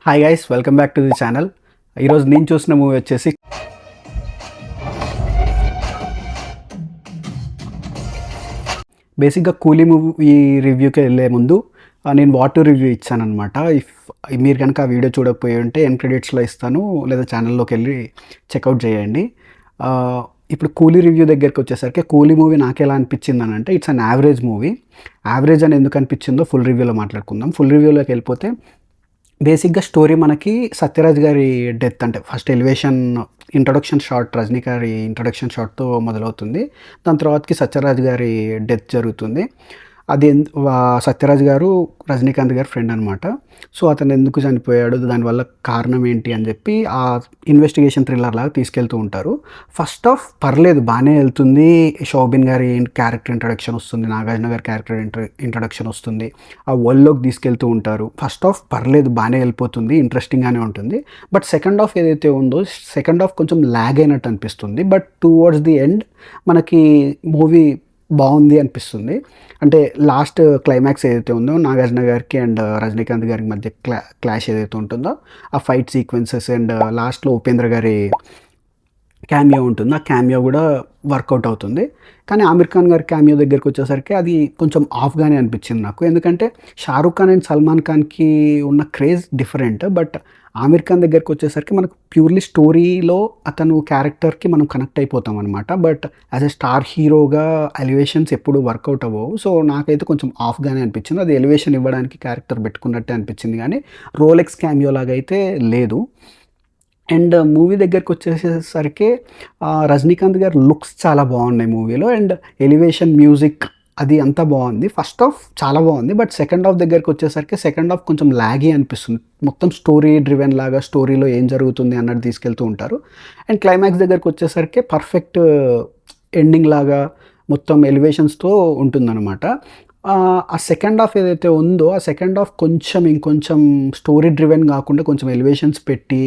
Hi guys, welcome back to the channel. ఈరోజు నేను చూసిన మూవీ వచ్చేసి బేసిక్గా కూలీ మూవీ రివ్యూకి వెళ్ళే ముందు నేను వాట్ టు రివ్యూ ఇచ్చానమాట. మీరు కనుక ఆ వీడియో చూడకపోయి ఉంటే ఎండ్ క్రెడిట్స్లో ఇస్తాను, లేదా ఛానల్లోకి వెళ్ళి చెక్అవుట్ చేయండి. ఇప్పుడు కూలీ రివ్యూ దగ్గరికి వచ్చేసరికి కూలీ మూవీ నాకు ఎలా అనిపించింది అని అంటే it's an average movie. Average అని ఎందుకు అనిపించిందో ఫుల్ రివ్యూలో మాట్లాడుకుందాం. ఫుల్ రివ్యూలోకి వెళ్ళిపోతే బేసిక్గా స్టోరీ మనకి సత్యరాజ్ గారి డెత్, అంటే first elevation introduction shot, Rajini గారి ఇంట్రొడక్షన్ షాట్తో మొదలవుతుంది. దాని తర్వాతకి సత్యరాజ్ గారి డెత్ జరుగుతుంది. అది సత్యరాజ్ గారు రజనీకాంత్ గారి ఫ్రెండ్ అనమాట. సో అతను ఎందుకు చనిపోయాడు, దానివల్ల కారణం ఏంటి అని చెప్పి ఆ ఇన్వెస్టిగేషన్ థ్రిల్లర్ లాగా తీసుకెళ్తూ ఉంటారు. ఫస్ట్ ఆఫ్ పర్లేదు, బాగానే వెళ్తుంది. శోభిన్ గారి క్యారెక్టర్ ఇంట్రడక్షన్ వస్తుంది, నాగార్జున గారి క్యారెక్టర్ ఇంట్రడక్షన్ వస్తుంది, ఆ వరల్డ్లోకి తీసుకెళ్తూ ఉంటారు. ఫస్ట్ ఆఫ్ పర్లేదు, బాగానే వెళ్ళిపోతుంది, ఇంట్రెస్టింగ్గానే ఉంటుంది. బట్ సెకండ్ హాఫ్ ఏదైతే ఉందో, సెకండ్ హాఫ్ కొంచెం ల్యాగ్ అయినట్టు అనిపిస్తుంది. బట్ టువర్డ్స్ ది ఎండ్ మనకి మూవీ బాగుంది అనిపిస్తుంది. అంటే లాస్ట్ క్లైమాక్స్ ఏదైతే ఉందో నాగార్జున గారికి అండ్ రజనీకాంత్ గారికి మధ్య క్లాష్ ఏదైతే ఉంటుందో, ఆ ఫైట్ సీక్వెన్సెస్ అండ్ లాస్ట్లో ఉపేంద్ర గారి క్యామియో ఉంటుంది, ఆ క్యామియో కూడా వర్కౌట్ అవుతుంది. కానీ ఆమిర్ ఖాన్ గారి క్యామియో దగ్గరికి వచ్చేసరికి అది కొంచెం ఆఫ్గానే అనిపించింది నాకు. ఎందుకంటే షారూఖ్ ఖాన్ అండ్ సల్మాన్ ఖాన్కి ఉన్న craze different. But Aamir Khan దగ్గరికి వచ్చేసరికి మనకు ప్యూర్లీ స్టోరీలో అతను క్యారెక్టర్కి మనం కనెక్ట్ అయిపోతాం అనమాట. బట్ యాజ్ ఎ స్టార్ హీరోగా ఎలివేషన్స్ ఎప్పుడు వర్కౌట్ అవ్వవు. సో నాకైతే కొంచెం ఆఫ్గానే అనిపించింది. అది ఎలివేషన్ ఇవ్వడానికి క్యారెక్టర్ పెట్టుకున్నట్టే అనిపించింది, కానీ రోలెక్స్ క్యామియో లాగా అయితే లేదు. అండ్ మూవీ దగ్గరికి వచ్చేసరికి రజనీకాంత్ గారి లుక్స్ చాలా బాగున్నాయి మూవీలో. అండ్ ఎలివేషన్ మ్యూజిక్ అది అంతా బాగుంది. ఫస్ట్ హాఫ్ చాలా బాగుంది. బట్ సెకండ్ హాఫ్ దగ్గరికి వచ్చేసరికి సెకండ్ హాఫ్ కొంచెం ల్యాగీ అనిపిస్తుంది. మొత్తం స్టోరీ డ్రివెన్ లాగా, స్టోరీలో ఏం జరుగుతుంది అన్నట్టు తీసుకెళ్తూ ఉంటారు. అండ్ క్లైమాక్స్ దగ్గరికి వచ్చేసరికి పర్ఫెక్ట్ ఎండింగ్ లాగా మొత్తం ఎలివేషన్స్తో ఉంటుందన్నమాట. ఆ సెకండ్ హాఫ్ ఏదైతే ఉందో, ఆ సెకండ్ హాఫ్ ఇంకొంచెం స్టోరీ డ్రివెన్ కాకుండా కొంచెం ఎలివేషన్స్ పెట్టి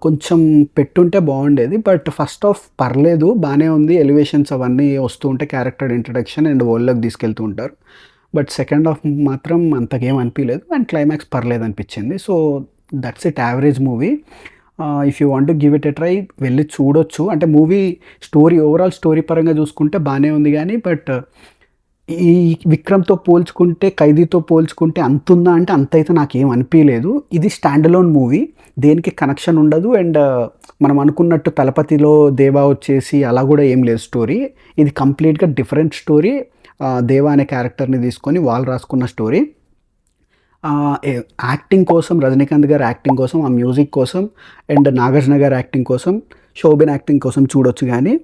కొంచెం పెట్టుంటే బాగుండేది. బట్ ఫస్ట్ హాఫ్ పర్లేదు, బాగానే ఉంది. ఎలివేషన్స్ అవన్నీ వస్తూ ఉంటే క్యారెక్టర్ ఇంట్రడక్షన్ అండ్ వరల్డ్లోకి తీసుకెళ్తూ ఉంటారు. బట్ సెకండ్ హాఫ్ మాత్రం అంతకేం అనిపించలేదు. అండ్ క్లైమాక్స్ పర్లేదు అనిపించింది. So that's it, average movie. If you want to give it a try, వెళ్ళి చూడొచ్చు. అంటే మూవీ స్టోరీ, ఓవరాల్ స్టోరీ పరంగా చూసుకుంటే బాగానే ఉంది, కానీ బట్ ఈ విక్రమ్‌తో పోల్చుకుంటే, ఖైదీతో పోల్చుకుంటే అంతుందా అంటే అంతైతే నాకేం అనిపియలేదు. ఇది స్టాండ్ అలోన్ మూవీ, దేనికి కనెక్షన్ ఉండదు. అండ్ మనం అనుకున్నట్టు తలపతిలో దేవా వచ్చేసి అలా కూడా ఏం లేదు స్టోరీ. ఇది కంప్లీట్‌గా డిఫరెంట్ స్టోరీ. దేవా అనే క్యారెక్టర్‌ని తీసుకొని వాళ్ళు రాసుకున్న స్టోరీ. యాక్టింగ్ కోసం, రజనీకాంత్ గారి యాక్టింగ్ కోసం, ఆ మ్యూజిక్ కోసం అండ్ నాగార్జున గారి యాక్టింగ్ కోసం, శోభిన్ యాక్టింగ్ కోసం చూడొచ్చు. కానీ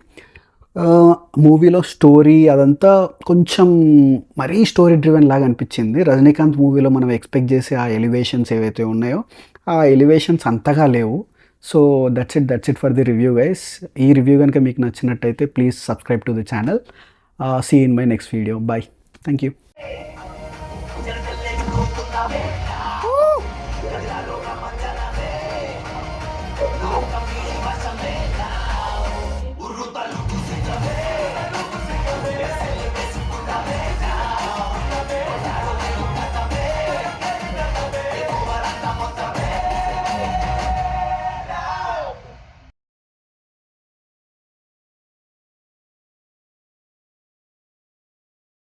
మూవీలో స్టోరీ అదంతా కొంచెం మరీ స్టోరీ డ్రివెన్ లాగా అనిపించింది. రజనీకాంత్ మూవీలో మనం ఎక్స్పెక్ట్ చేసే ఆ ఎలివేషన్స్ ఏవైతే ఉన్నాయో, ఆ ఎలివేషన్స్ అంతగా లేవు. So that's it for the review guys. ఈ రివ్యూ కనుక మీకు నచ్చినట్టయితే please subscribe to the channel. See in my next video. Bye. Thank you.